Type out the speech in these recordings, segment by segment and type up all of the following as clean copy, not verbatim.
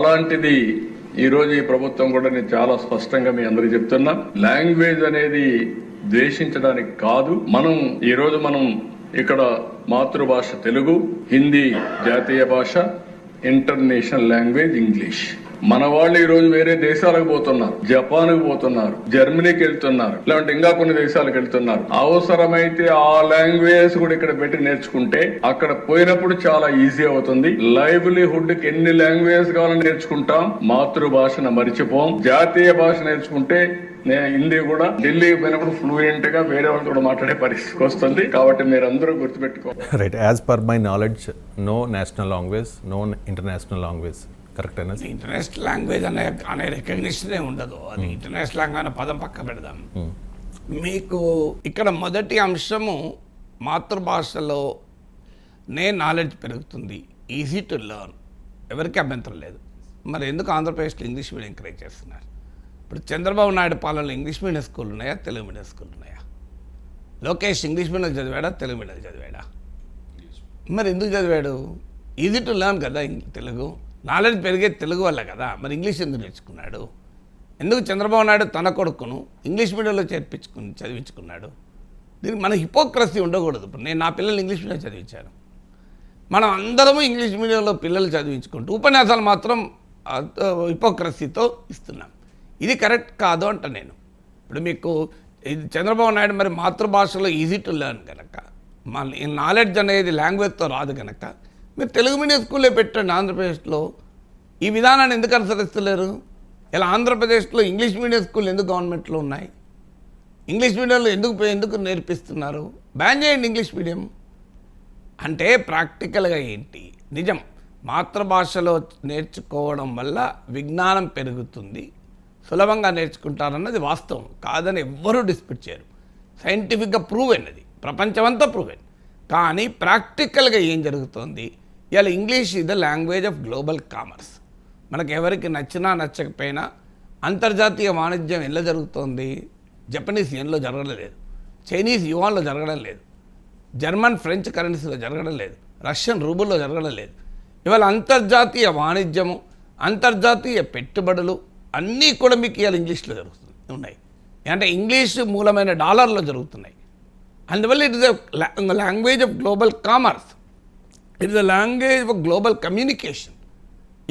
అలాంటిది ఈరోజు ఈ ప్రభుత్వం కూడా నేను చాలా స్పష్టంగా మీ అందరికి చెప్తున్నా, లాంగ్వేజ్ అనేది ద్వేషించడానికి కాదు. మనం ఇక్కడ మాతృభాష తెలుగు, హిందీ జాతీయ భాష, ఇంటర్నేషనల్ లాంగ్వేజ్ ఇంగ్లీష్. మన వాళ్ళు ఈ రోజు వేరే దేశాలకు పోతున్నారు, జపాన్కి పోతున్నారు, జర్మనీకి వెళ్తున్నారు, లేదంటే ఇంకా కొన్ని దేశాలకు వెళ్తున్నారు. అవసరమైతే ఆ లాంగ్వేజ్ కూడా ఇక్కడ పెట్టి నేర్చుకుంటే అక్కడ పోయినప్పుడు చాలా ఈజీ అవుతుంది. లైవ్లీహుడ్ కి ఎన్ని లాంగ్వేజ్ కావాలని నేర్చుకుంటాం, మాతృభాషను మరిచిపోం. జాతీయ భాష నేర్చుకుంటే నేను హిందీ కూడా ఢిల్లీకి పోయినప్పుడు ఫ్లూయెంట్ గా వేరే వాళ్ళతో కూడా మాట్లాడే పరిస్థితి వస్తుంది. కాబట్టి మీరు అందరూ గుర్తుపెట్టుకోవాలి. Right, as per my knowledge no national language, no international language. Correct అయినా ఇంటర్నేషనల్ లాంగ్వేజ్ అనే రికగ్నిషనే ఉండదు. అది ఇంటర్నేషనల్ లాంగ్వేజ్ అనే పదం పక్క పెడదాం. మీకు ఇక్కడ మొదటి అంశము మాతృభాషలో నాలెడ్జ్ పెరుగుతుంది, ఈజీ టు లెర్న్, ఎవరికి అభ్యంతరం లేదు. మరి ఎందుకు ఆంధ్రప్రదేశ్లో ఇంగ్లీష్ మీడియం ఎంకరేజ్ చేస్తున్నారు? ఇప్పుడు చంద్రబాబు నాయుడు పాలనలో ఇంగ్లీష్ మీడియం స్కూల్ ఉన్నాయా, తెలుగు మీడియం స్కూల్ ఉన్నాయా? లోకేష్ ఇంగ్లీష్ మీడియం చదివాడా, తెలుగు మీడియం చదివాడా? మరి ఎందుకు చదివాడు? ఈజీ టు లెర్న్ కదా తెలుగు. నాలెడ్జ్ పెరిగేది తెలుగు వల్ల కదా. మరి ఇంగ్లీష్ ఎందుకు నేర్చుకున్నాడు? ఎందుకు చంద్రబాబు నాయుడు తన కొడుకును ఇంగ్లీష్ మీడియంలో చదివించుకున్నాడు? దీనికి మన హిపోక్రసీ ఉండకూడదు. ఇప్పుడు నేను నా పిల్లలు ఇంగ్లీష్ మీడియం చదివించాను. మనం అందరము ఇంగ్లీష్ మీడియంలో పిల్లలు చదివించుకుంటూ ఉపన్యాసాలు మాత్రం హిపోక్రసీతో ఇస్తున్నాం. ఇది కరెక్ట్ కాదు అంట నేను. ఇప్పుడు మీకు చంద్రబాబు నాయుడు మరి మాతృభాషలో ఈజీ టు లెర్న్ కనుక, మన నాలెడ్జ్ అనేది లాంగ్వేజ్తో రాదు కనుక మీరు తెలుగు మీడియం స్కూల్లో పెట్టండి. ఆంధ్రప్రదేశ్లో ఈ విధానాన్ని ఎందుకు అనుసరిస్తలేరు? ఇలా ఆంధ్రప్రదేశ్లో ఇంగ్లీష్ మీడియం స్కూల్ ఎందుకు గవర్నమెంట్లో ఉన్నాయి? ఇంగ్లీష్ మీడియంలో ఎందుకు నేర్పిస్తున్నారు? బ్యాన్ చేయండి ఇంగ్లీష్ మీడియం. అంటే ప్రాక్టికల్గా ఏంటి? నిజం, మాతృభాషలో నేర్చుకోవడం వల్ల విజ్ఞానం పెరుగుతుంది, సులభంగా నేర్చుకుంటారన్నది వాస్తవం కాదని ఎవ్వరూ డిస్ప్యూట్ చేయరు. సైంటిఫిక్గా ప్రూవెన్, అది ప్రపంచమంతా ప్రూవెన్. కానీ ప్రాక్టికల్గా ఏం జరుగుతుంది? ఇలా English is the language of global commerce. మనకు ఎవరికి నచ్చినా నచ్చకపోయినా అంతర్జాతీయ వాణిజ్యం ఎలా జరుగుతోంది? జపనీస్ యెన్లో జరగడం లేదు, చైనీస్ యువాన్లో జరగడం లేదు, జర్మన్ ఫ్రెంచ్ కరెన్సీలో జరగడం లేదు, రష్యన్ రూబుల్లో జరగడం లేదు. ఇవాళ అంతర్జాతీయ వాణిజ్యము, అంతర్జాతీయ పెట్టుబడులు అన్నీ కూడా మీకు ఇవాళ ఇంగ్లీష్లో ఉన్నాయి. అంటే ఇంగ్లీష్ మూలమైన డాలర్లో జరుగుతున్నాయి. అందువల్ల it is the language of global commerce, it is the language of global communication.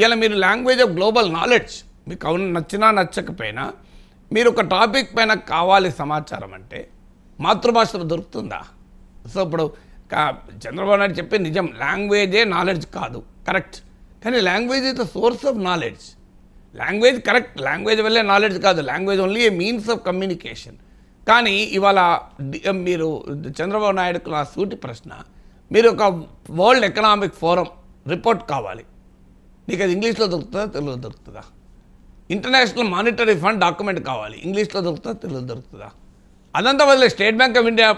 ఇలా మీరు లాంగ్వేజ్ ఆఫ్ గ్లోబల్ నాలెడ్జ్, మీకు అవును నచ్చినా నచ్చకపోయినా మీరు ఒక టాపిక్ పైన కావాలి సమాచారం అంటే మాతృభాషలో దొరుకుతుందా? సో ఇప్పుడు చంద్రబాబు నాయుడు చెప్పే నిజం, లాంగ్వేజే నాలెడ్జ్ కాదు, కరెక్ట్. కానీ language is the source of knowledge. Language correct, language వల్లే నాలెడ్జ్ కాదు, language only A means of communication. కానీ ఇవాళ మీరు చంద్రబాబు నాయుడుకు నా సూటి ప్రశ్న, మీరు ఒక వరల్డ్ ఎకనామిక్ ఫోరం రిపోర్ట్ కావాలి, నీకు అది ఇంగ్లీష్లో దొరుకుతుందా, తెలుగులో దొరుకుతుందా? ఇంటర్నేషనల్ మానిటరీ ఫండ్ డాక్యుమెంట్ కావాలి, ఇంగ్లీష్లో దొరుకుతుందా, తెలుగులో దొరుకుతుందా? అదంతా వదిలే state bank of India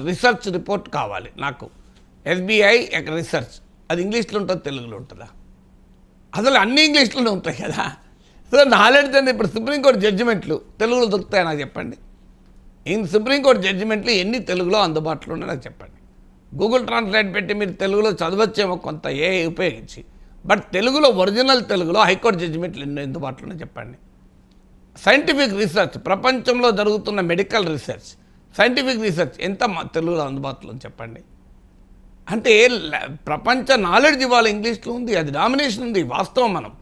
research report కావాలి నాకు, ఎస్బీఐ రీసెర్చ్, అది ఇంగ్లీష్లో ఉంటుందా, తెలుగులో ఉంటుందా? అసలు అన్ని ఇంగ్లీష్లోనే ఉంటాయి కదా. సో నాలెడ్జ్ అంటే ఇప్పుడు సుప్రీంకోర్టు జడ్జిమెంట్లు తెలుగులో దొరుకుతాయి నాకు చెప్పండి. సుప్రీంకోర్టు జడ్జిమెంట్లు ఎన్ని తెలుగులో అందుబాటులో ఉన్నాయో నాకు చెప్పండి. గూగుల్ ట్రాన్స్లేట్ పెట్టి మీరు తెలుగులో చదవచ్చేమో కొంత ఉపయోగించి, బట్ తెలుగులో ఒరిజినల్ తెలుగులో హైకోర్టు జడ్జిమెంట్లు ఎన్నో అందుబాటులోనే చెప్పండి. సైంటిఫిక్ రీసెర్చ్, ప్రపంచంలో జరుగుతున్న మెడికల్ రీసెర్చ్, సైంటిఫిక్ రీసెర్చ్ ఎంత తెలుగులో అందుబాటులో చెప్పండి. అంటే ప్రపంచ నాలెడ్జ్ ఇవాళ ఇంగ్లీష్లో ఉంది, అది డామినేషన్ ఉంది, వాస్తవం.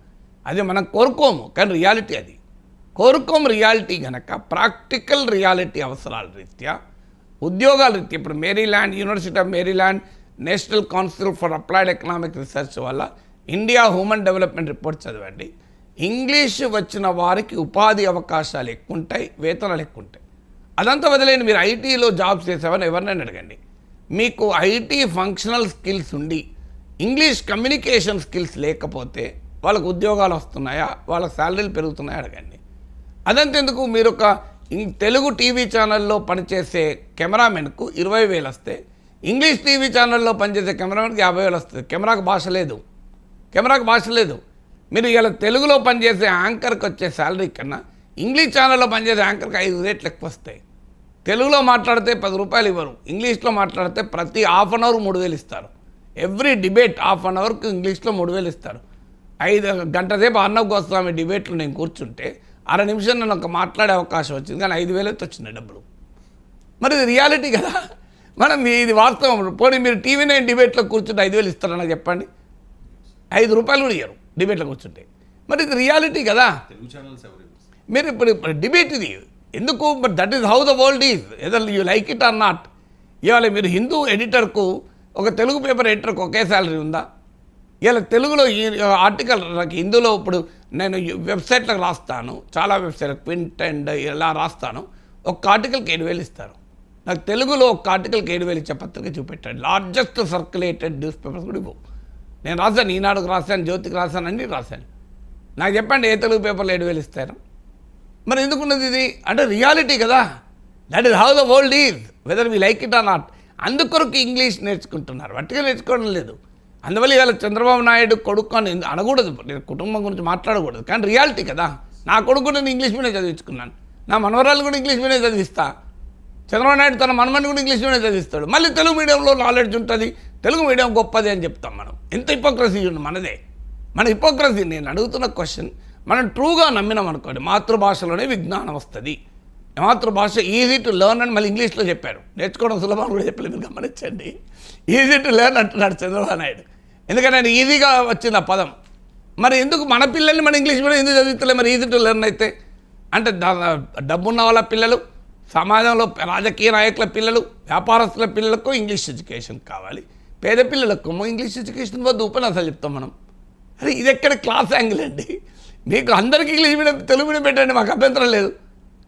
అది మనం కోరుకోము, కానీ రియాలిటీ అది కోరుకోము. రియాలిటీ కనుక ప్రాక్టికల్ రియాలిటీ అవసరాల రీత్యా, ఉద్యోగాల రీత్యా, ఇప్పుడు Maryland, university of Maryland national council for applied economic research వల్ల ఇండియా హ్యూమన్ డెవలప్మెంట్ రిపోర్ట్ చదవండి. ఇంగ్లీష్ వచ్చిన వారికి ఉపాధి అవకాశాలు ఎక్కువ ఉంటాయి, వేతనాలు ఎక్కువ ఉంటాయి. అదంతా వదిలేని మీరు ఐటీలో జాబ్స్ చేసేవారిని ఎవరినైనా అడగండి, మీకు ఐటీ ఫంక్షనల్ స్కిల్స్ ఉండి ఇంగ్లీష్ కమ్యూనికేషన్ స్కిల్స్ లేకపోతే వాళ్ళకు ఉద్యోగాలు వస్తున్నాయా, వాళ్ళ శాలరీలు పెరుగుతున్నాయా అడగండి. అదంతెందుకు, మీరు ఒక తెలుగు టీవీ ఛానల్లో పనిచేసే కెమెరామెన్కు 20,000 వస్తే ఇంగ్లీష్ టీవీ ఛానల్లో పనిచేసే కెమెరామెన్కి 50,000 వస్తుంది. కెమెరాకు భాష లేదు. మీరు ఇలా తెలుగులో పనిచేసే యాంకర్కి వచ్చే శాలరీ కన్నా ఇంగ్లీష్ ఛానల్లో పనిచేసే యాంకర్కి 5 రేట్లు ఎక్కువ వస్తాయి. తెలుగులో మాట్లాడితే 10 రూపాయలు ఇవ్వరు, ఇంగ్లీష్లో మాట్లాడితే ప్రతి హాఫ్ అన్ అవర్ 3,000 ఇస్తారు. ఎవ్రీ డిబేట్ హాఫ్ అన్ అవర్కి ఇంగ్లీష్లో 3,000 ఇస్తారు. గంట సేపు అర్ణబ్ గోస్వామి డిబేట్లో నేను కూర్చుంటే 6 నిమిషం నన్ను ఒక మాట్లాడే అవకాశం వచ్చింది, కానీ 5,000 అయితే వచ్చినాయి డబ్బులు. మరి ఇది రియాలిటీ కదా, మనం ఇది వాస్తవం. పోనీ మీరు టీవీ 9 డిబేట్లో కూర్చుంటే 5,000 ఇస్తారా నాకు చెప్పండి? 5 రూపాయలు కూడా ఇయ్యరు డిబేట్లో కూర్చుంటే. మరి ఇది రియాలిటీ కదా. మీరు ఇప్పుడు డిబేట్ ఇది ఎందుకు? But that is how the world is, either you like it or not. ఇవాళ మీరు హిందూ ఎడిటర్కు ఒక తెలుగు పేపర్ ఎడిటర్కి ఒకే శాలరీ ఉందా? ఇలా తెలుగులో ఈ ఆర్టికల్ నాకు హిందూలో ఇప్పుడు నేను వెబ్సైట్లకు రాస్తాను, చాలా వెబ్సైట్ క్వింట్ అండ్ ఇలా రాస్తాను, ఒక్క ఆర్టికల్కి 7,000 ఇస్తారు. నాకు తెలుగులో ఒక్క ఆర్టికల్కి 7,000 ఇచ్చే పత్రిక చూపెట్టాడు. లార్జెస్ట్ సర్క్యులేటెడ్ న్యూస్ పేపర్స్ కూడా ఇవ్వవు. నేను రాశాను, ఈనాడుకు రాశాను, జ్యోతికి రాశాను, అన్నీ రాశాను. నాకు చెప్పండి ఏ తెలుగు పేపర్లో 7,000 ఇస్తారు? మరి ఎందుకున్నది ఇది? అంటే రియాలిటీ కదా. That is how the world is, whether we like it or not. అందుకొరకు ఇంగ్లీష్ నేర్చుకుంటున్నారు, వట్టిగా నేర్చుకోవడం లేదు. అందువల్ల ఇవాళ చంద్రబాబు నాయుడు కొడుకు అని అనకూడదు, నేను కుటుంబం గురించి మాట్లాడకూడదు, కానీ రియాలిటీ కదా. నా కొడుకు నేను ఇంగ్లీష్ మీడియం చదివించుకున్నాను, నా మనవరాలు కూడా ఇంగ్లీష్ మీడియం చదివిస్తా. చంద్రబాబు నాయుడు తన మనమని కూడా ఇంగ్లీష్ మీడియం చదివిస్తాడు. మళ్ళీ తెలుగు మీడియంలో నాలెడ్జ్ ఉంటుంది, తెలుగు మీడియం గొప్పది అని చెప్తాం. మనం ఎంత హిపోక్రసీ ఉంది మనదే. మన హిపోక్రసీ, నేను అడుగుతున్న క్వశ్చన్, మనం ట్రూగా నమ్మినాం అనుకోండి మాతృభాషలోనే విజ్ఞానం వస్తుంది. మాతృభాష ఈజీ టు లెర్న్ అని మళ్ళీ ఇంగ్లీష్లో చెప్పారు. నేర్చుకోవడం సులభం కూడా చెప్పలేదు, గమనించండి. ఈజీ టు లెర్న్ అంటున్నాడు చంద్రబాబు నాయుడు, ఎందుకంటే ఆయన ఈజీగా వచ్చింది ఆ పదం. మరి ఎందుకు మన పిల్లల్ని మన ఇంగ్లీష్ మీడియం ఎందుకు చదివిస్తలే? మరి ఈజీ టు లెర్న్ అయితే అంటే డబ్బున్న వాళ్ళ పిల్లలు, సమాజంలో రాజకీయ నాయకుల పిల్లలు, వ్యాపారస్తుల పిల్లలకు ఇంగ్లీష్ ఎడ్యుకేషన్ కావాలి, పేద పిల్లలకు ఇంగ్లీష్ ఎడ్యుకేషన్ వద్దు ఉపన్యాసాలు చెప్తాం మనం. అరే ఇది ఎక్కడ క్లాస్ యాంగిల్ అండి? మీకు అందరికీ ఇంగ్లీష్ మీడియం తెలుగు మీడియం పెట్టండి, మాకు అభ్యంతరం లేదు.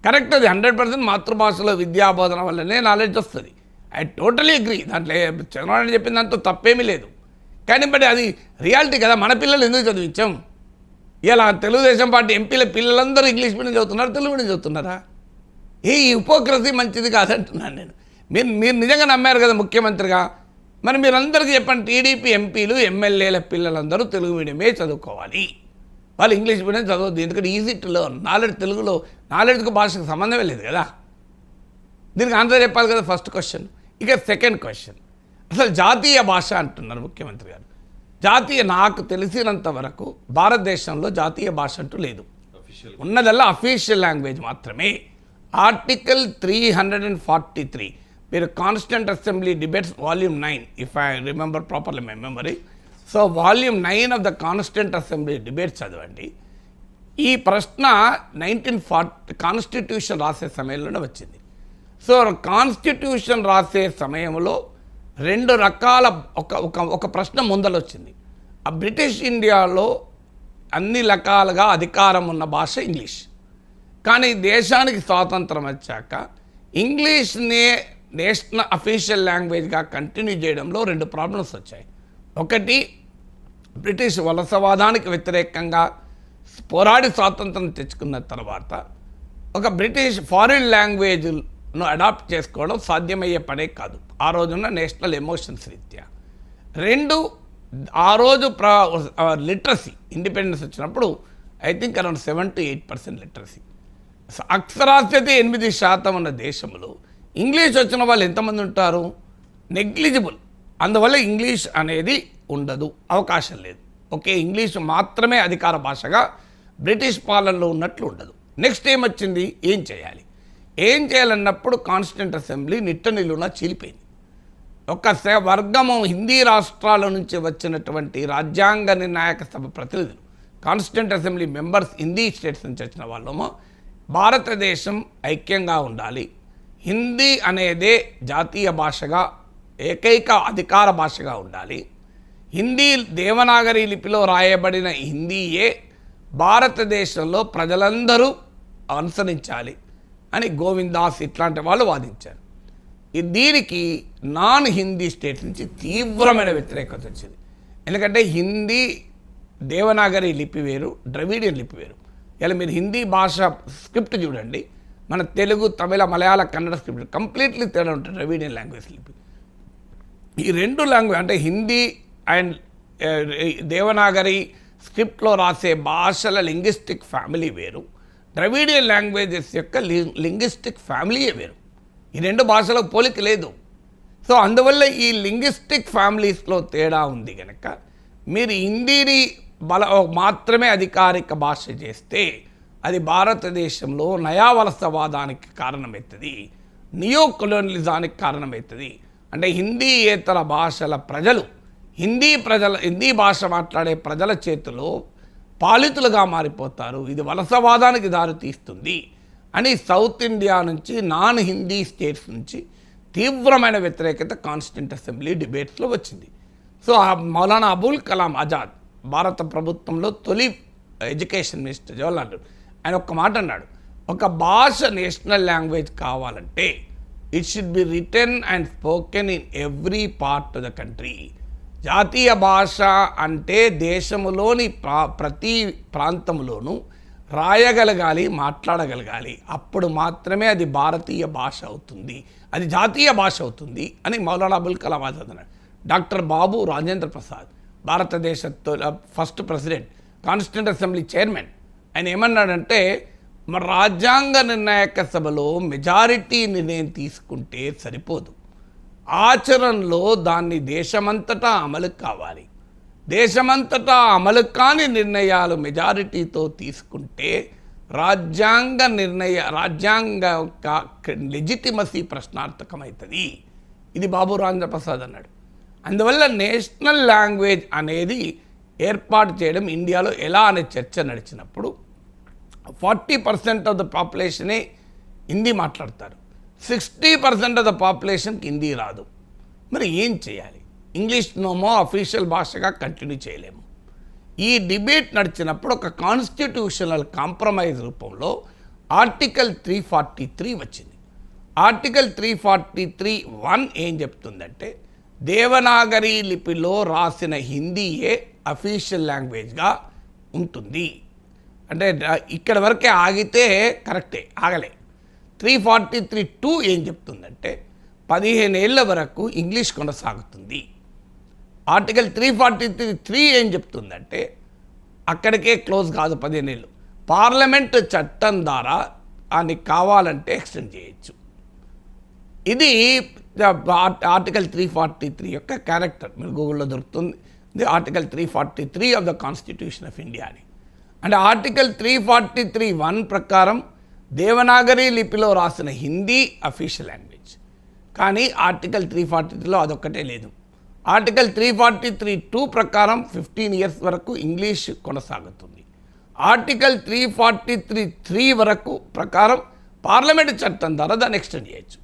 కరెక్ట్, అది 100% మాతృభాషలో విద్యాబోధన వల్లనే నాలెడ్జ్ వస్తుంది. ఐ టోటలీ అగ్రీ, దాంట్లో చంద్రబాబు చెప్పిన దాంతో తప్పేమీ లేదు. కానీ బట్ అది రియాలిటీ కదా. మన పిల్లలు ఎందుకు చదివించాం? ఇలా తెలుగుదేశం పార్టీ ఎంపీల పిల్లలందరూ ఇంగ్లీష్ మీడియం చదువుతున్నారు, తెలుగు మీడియం చదువుతున్నారా? ఈ హిపోక్రసీ మంచిది కాదంటున్నాను నేను. మీరు నిజంగా నమ్మారు కదా ముఖ్యమంత్రిగా, మరి మీరందరికీ చెప్పండి, టీడీపీ ఎంపీలు ఎమ్మెల్యేల పిల్లలందరూ తెలుగు మీడియమే చదువుకోవాలి, వాళ్ళు ఇంగ్లీష్ మీడియం చదవద్దు. ఎందుకంటే ఈజీ టు లెర్న్, నాలెడ్జ్ తెలుగులో నాలెడ్జ్కి భాషకు సంబంధమే లేదు కదా. దీనికి ఆన్సర్ చెప్పాలి కదా ఫస్ట్ క్వశ్చన్. ఇక సెకండ్ క్వశ్చన్, అసలు జాతీయ భాష అంటున్నారు ముఖ్యమంత్రి గారు. నాకు తెలిసినంత వరకు భారతదేశంలో జాతీయ భాష అంటూ లేదు, ఉన్నదల్లా అఫీషియల్ లాంగ్వేజ్ మాత్రమే. ఆర్టికల్ 343, మీరు constituent assembly debates volume 9, if I remember properly my memory. So volume 9 of the constituent assembly debates చదవండి. ఈ ప్రశ్న 1940 కాన్స్టిట్యూషన్ రాసే సమయంలోనే వచ్చింది. సో కాన్స్టిట్యూషన్ రాసే సమయంలో 2 రకాల ఒక ప్రశ్న ముందలొచ్చింది. ఆ బ్రిటిష్ ఇండియాలో అన్ని రకాలుగా అధికారం ఉన్న భాష ఇంగ్లీష్, కానీ దేశానికి స్వాతంత్రం వచ్చాక ఇంగ్లీష్నే నేషనల్ అఫీషియల్ లాంగ్వేజ్గా కంటిన్యూ చేయడంలో 2 ప్రాబ్లమ్స్ వచ్చాయి. ఒకటి, బ్రిటిష్ వలసవాదానికి వ్యతిరేకంగా పోరాడి స్వాతంత్రం తెచ్చుకున్న తర్వాత ఒక బ్రిటిష్ ఫారిన్ లాంగ్వేజ్ను అడాప్ట్ చేసుకోవడం సాధ్యమయ్యే పనే కాదు ఆ రోజున్న నేషనల్ ఎమోషన్స్ రీత్యా. 2, ఆ రోజు లిటరసీ ఇండిపెండెన్స్ వచ్చినప్పుడు I think around 7 to 8% literacy, అక్షరాస్యత 8% ఉన్న దేశంలో ఇంగ్లీష్ వచ్చిన వాళ్ళు ఎంతమంది ఉంటారు? నెగ్లిజిబుల్. అందువల్ల ఇంగ్లీష్ అనేది ఉండదు, అవకాశం లేదు. ఓకే, ఇంగ్లీష్ మాత్రమే అధికార భాషగా బ్రిటిష్ పాలనలో ఉన్నట్లు ఉండదు. నెక్స్ట్ ఏమొచ్చింది, ఏం చేయాలన్నప్పుడు కాన్స్టిట్యూంట్ అసెంబ్లీ నిట్టనిలున చీలిపోయింది. ఒక వర్గము హిందీ రాష్ట్రాల నుంచి వచ్చినటువంటి రాజ్యాంగ నిర్ణాయక సభ ప్రతినిధులు, constituent assembly members Hindi states నుంచి వచ్చిన వాళ్ళము భారతదేశం ఐక్యంగా ఉండాలి, హిందీ అనేదే జాతీయ భాషగా ఏకైక అధికార భాషగా ఉండాలి, హిందీ దేవనాగరి లిపిలో రాయబడిన హిందీయే భారతదేశంలో ప్రజలందరూ అనుసరించాలి అని గోవిందాస్ ఇట్లాంటి వాళ్ళు వాదించారు. దీనికి నాన్ హిందీ స్టేట్ నుంచి తీవ్రమైన వ్యతిరేకత వచ్చింది. ఎందుకంటే హిందీ దేవనాగరి లిపి వేరు, ద్రవిడియన్ లిపి వేరు. ఇలా మీరు హిందీ భాష స్క్రిప్ట్ చూడండి, మన తెలుగు, తమిళ, మలయాళ, కన్నడ స్క్రిప్ట్ కంప్లీట్లీ తేడా ఉంటుంది ద్రవిడియన్ లాంగ్వేజ్ లిపి. ఈ 2 లాంగ్వేజ్ అంటే హిందీ అండ్ దేవనాగరి స్క్రిప్ట్లో రాసే భాషల లింగ్విస్టిక్ ఫ్యామిలీ వేరు, ద్రవిడియన్ లాంగ్వేజెస్ యొక్క లింగ్విస్టిక్ ఫ్యామిలీయే వేరు. ఈ 2 భాషలకు పోలిక లేదు. సో అందువల్ల ఈ లింగ్విస్టిక్ ఫ్యామిలీస్లో తేడా ఉంది కనుక మీరు హిందీని మాత్రమే అధికారిక భాష చేస్తే అది భారతదేశంలో నయావలసవాదానికి కారణమవుతుంది, నియో కొలోనలిజానికి కారణమవుతుంది. అంటే హిందీయేతర భాషల ప్రజలు హిందీ భాష మాట్లాడే ప్రజల చేతిలో పాలితులుగా మారిపోతారు. ఇది వలసవాదానికి దారితీస్తుంది అని సౌత్ ఇండియా నుంచి, నాన్ హిందీ స్టేట్స్ నుంచి తీవ్రమైన వ్యతిరేకత కాన్స్టిట్యూంట్ అసెంబ్లీ డిబేట్స్లో వచ్చింది. సో మౌలానా అబుల్ కలాం ఆజాద్ భారత ప్రభుత్వంలో తొలి ఎడ్యుకేషన్ మినిస్టర్ జవహర్లాల్ నెహ్రూ ఆయన ఒక్క మాట అన్నాడు, ఒక భాష నేషనల్ లాంగ్వేజ్ కావాలంటే it should be written and spoken in every part of the country. జాతీయ భాష అంటే దేశంలోని ప్రతి ప్రాంతంలోనూ రాయగలగాలి, మాట్లాడగలగాలి. అప్పుడు మాత్రమే అది భారతీయ భాష అవుతుంది, అది జాతీయ భాష అవుతుంది అని మౌలానా అబుల్ కలాం ఆజాద్ అన్నాడు. డాక్టర్ బాబు రాజేంద్ర ప్రసాద్ భారతదేశ first president, constituent assembly chairman, ఆయన ఏమన్నాడంటే మరి రాజ్యాంగ నిర్ణాయక సభలో మెజారిటీ నిర్ణయం తీసుకుంటే సరిపోదు, ఆచరణలో దాన్ని దేశమంతటా అమలు కావాలి. దేశమంతటా అమలు కాని నిర్ణయాలు మెజారిటీతో తీసుకుంటే రాజ్యాంగ లెజిటిమసీ ప్రశ్నార్థకమవుతుంది. ఇది బాబు రాజేంద్ర ప్రసాద్ అన్నాడు. అందువల్ల నేషనల్ లాంగ్వేజ్ అనేది ఏర్పాటు చేయడం ఇండియాలో ఎలా అనే చర్చ నడిచినప్పుడు 40% ఆఫ్ ద పాపులేషనే హిందీ మాట్లాడతారు, 60% ఆఫ్ ద పాపులేషన్కి హిందీ రాదు. మరి ఏం చేయాలి? ఇంగ్లీష్ నోమో అఫీషియల్ భాషగా కంటిన్యూ చేయలేము. ఈ డిబేట్ నడిచినప్పుడు ఒక కాన్స్టిట్యూషనల్ కాంప్రమైజ్ రూపంలో ఆర్టికల్ 343 వచ్చింది. ఆర్టికల్ 343(1) ఏం చెప్తుందంటే దేవనాగరి లిపిలో రాసిన హిందీయే అఫీషియల్ లాంగ్వేజ్గా ఉంటుంది. అంటే ఇక్కడ వరకే ఆగితే కరెక్టే, ఆగలే. 343(2) ఏం చెప్తుందంటే 15 ఏళ్ల వరకు ఇంగ్లీష్ కొనసాగుతుంది. ఆర్టికల్ 343(3) ఏం చెప్తుందంటే అక్కడికే క్లోజ్ కాదు, 15 ఏళ్ళు. పార్లమెంట్ చట్టం ద్వారా దాన్ని కావాలంటే ఎక్స్టెండ్ చేయొచ్చు. ఇది ఆర్టికల్ 343 యొక్క క్యారెక్టర్. మీరు గూగుల్లో దొరుకుతుంది, the article 343 of the constitution of India అని. అంటే ఆర్టికల్ 343(1) ప్రకారం దేవనాగరి లిపిలో రాసిన హిందీ అఫీషియల్ లాంగ్వేజ్. కానీ ఆర్టికల్ 343లో అదొక్కటే లేదు. ఆర్టికల్ 343(2) ప్రకారం 15 ఇయర్స్ వరకు ఇంగ్లీష్ కొనసాగుతుంది. ఆర్టికల్ 343(3) వరకు ప్రకారం పార్లమెంట్ చట్టం ద్వారా దాన్ని ఎక్స్టెండ్ చేయొచ్చు.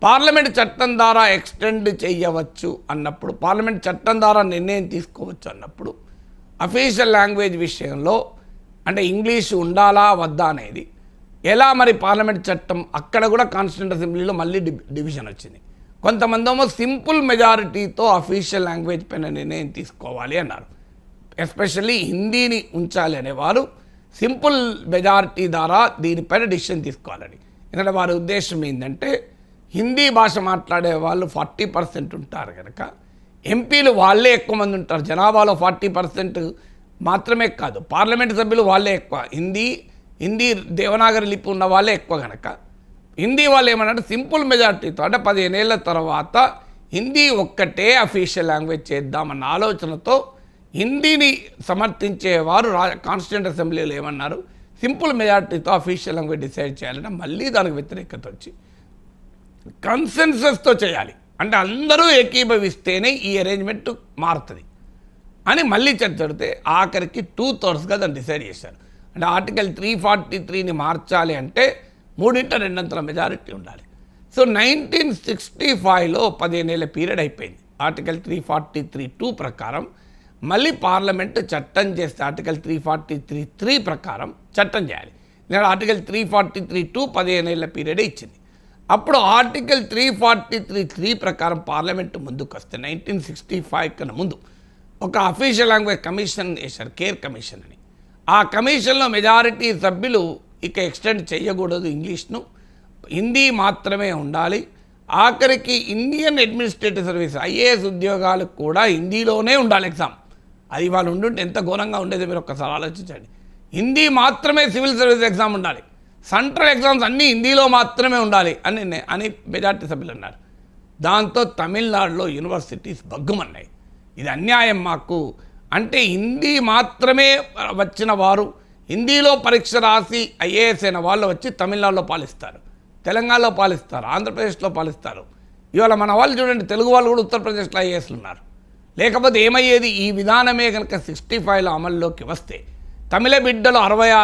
పార్లమెంట్ చట్టం ద్వారా ఎక్స్టెండ్ చేయవచ్చు అన్నప్పుడు, పార్లమెంట్ చట్టం ద్వారా నిర్ణయం తీసుకోవచ్చు అన్నప్పుడు అఫీషియల్ లాంగ్వేజ్ విషయంలో అంటే ఇంగ్లీష్ ఉండాలా వద్దా అనేది ఎలా మరి పార్లమెంట్ చట్టం అక్కడ కూడా కాన్స్టిట్యూంట్ అసెంబ్లీలో మళ్ళీ డివిజన్ వచ్చింది. కొంతమంది ఏమో సింపుల్ మెజారిటీతో అఫీషియల్ లాంగ్వేజ్ పైన నిర్ణయం తీసుకోవాలి అన్నారు. ఎస్పెషల్లీ హిందీని ఉంచాలి అనేవారు సింపుల్ మెజారిటీ ద్వారా దీనిపైన డిసిషన్ తీసుకోవాలని. ఎందుకంటే వారి ఉద్దేశం ఏంటంటే హిందీ భాష మాట్లాడే వాళ్ళు 40% ఉంటారు కనుక ఎంపీలు వాళ్ళే ఎక్కువ మంది ఉంటారు. జనాభాలో 40% మాత్రమే కాదు, పార్లమెంట్ సభ్యులు వాళ్ళే ఎక్కువ. హిందీ దేవనాగరి లిపి ఉన్న వాళ్ళే ఎక్కువ కనుక హిందీ వాళ్ళు ఏమన్నా సింపుల్ మెజారిటీతో అంటే 15 ఏళ్ల తర్వాత హిందీ ఒక్కటే అఫీషియల్ లాంగ్వేజ్ చేద్దామన్న ఆలోచనతో హిందీని సమర్థించేవారు కాన్స్టిట్యూంట్ అసెంబ్లీలో ఏమన్నారు, సింపుల్ మెజారిటీతో అఫీషియల్ లాంగ్వేజ్ డిసైడ్ చేయాలంటే మళ్ళీ దానికి వ్యతిరేకత వచ్చి కన్సెన్సస్తో చేయాలి, అంటే అందరూ ఏకీభవిస్తేనే ఈ అరేంజ్మెంట్ మారుతుంది అని మళ్ళీ చర్చ జరిగితే ఆఖరికి 2/3గా దాన్ని డిసైడ్ చేశారు. అంటే ఆర్టికల్ 343ని మార్చాలి అంటే 3/2 మెజారిటీ ఉండాలి. సో 1965లో 15 ఏళ్ళ పీరియడ్ అయిపోయింది. ఆర్టికల్ 343(2) ప్రకారం మళ్ళీ పార్లమెంట్ చట్టం చేస్తే ఆర్టికల్ 343(3) ప్రకారం చట్టం చేయాలి. నేను ఆర్టికల్ 343(2) 15 ఏళ్ళ పీరియడే ఇచ్చింది. అప్పుడు ఆర్టికల్ 343(3) ప్రకారం పార్లమెంట్ ముందుకు వస్తే 1965 కన్నా ముందు ఒక అఫీషియల్ లాంగ్వేజ్ కమిషన్ వేశారు, కేర్ కమిషన్ అని. ఆ కమిషన్లో మెజారిటీ సభ్యులు ఇక ఎక్స్టెండ్ చేయకూడదు, ఇంగ్లీష్ను హిందీ మాత్రమే ఉండాలి. ఆఖరికి ఇండియన్ అడ్మినిస్ట్రేటివ్ సర్వీస్ IAS ఉద్యోగాలు కూడా హిందీలోనే ఉండాలి ఎగ్జామ్. అది వాళ్ళు ఉండుంటే ఎంత ఘోరంగా ఉండేది మీరు ఒక్కసారి ఆలోచించండి. హిందీ మాత్రమే సివిల్ సర్వీస్ ఎగ్జామ్ ఉండాలి, సెంట్రల్ ఎగ్జామ్స్ అన్నీ హిందీలో మాత్రమే ఉండాలి అని మెజార్టీ సభ్యులు అన్నారు. దాంతో తమిళనాడులో యూనివర్సిటీస్ బగ్గుమన్నాయి. ఇది అన్యాయం మాకు అంటే హిందీ మాత్రమే వచ్చిన వారు, హిందీలో పరీక్ష రాసి ఐఏఎస్ అయిన వాళ్ళు వచ్చి తమిళనాడులో పాలిస్తారు, తెలంగాణలో పాలిస్తారు, ఆంధ్రప్రదేశ్లో పాలిస్తారు. ఇవాళ మన వాళ్ళు చూడండి, తెలుగు వాళ్ళు కూడా ఉత్తరప్రదేశ్లో ఐఏఎస్లు ఉన్నారు. లేకపోతే ఏమయ్యేది, ఈ విధానమే కనుక 65లో అమల్లోకి వస్తే తమిళ బిడ్డలు 66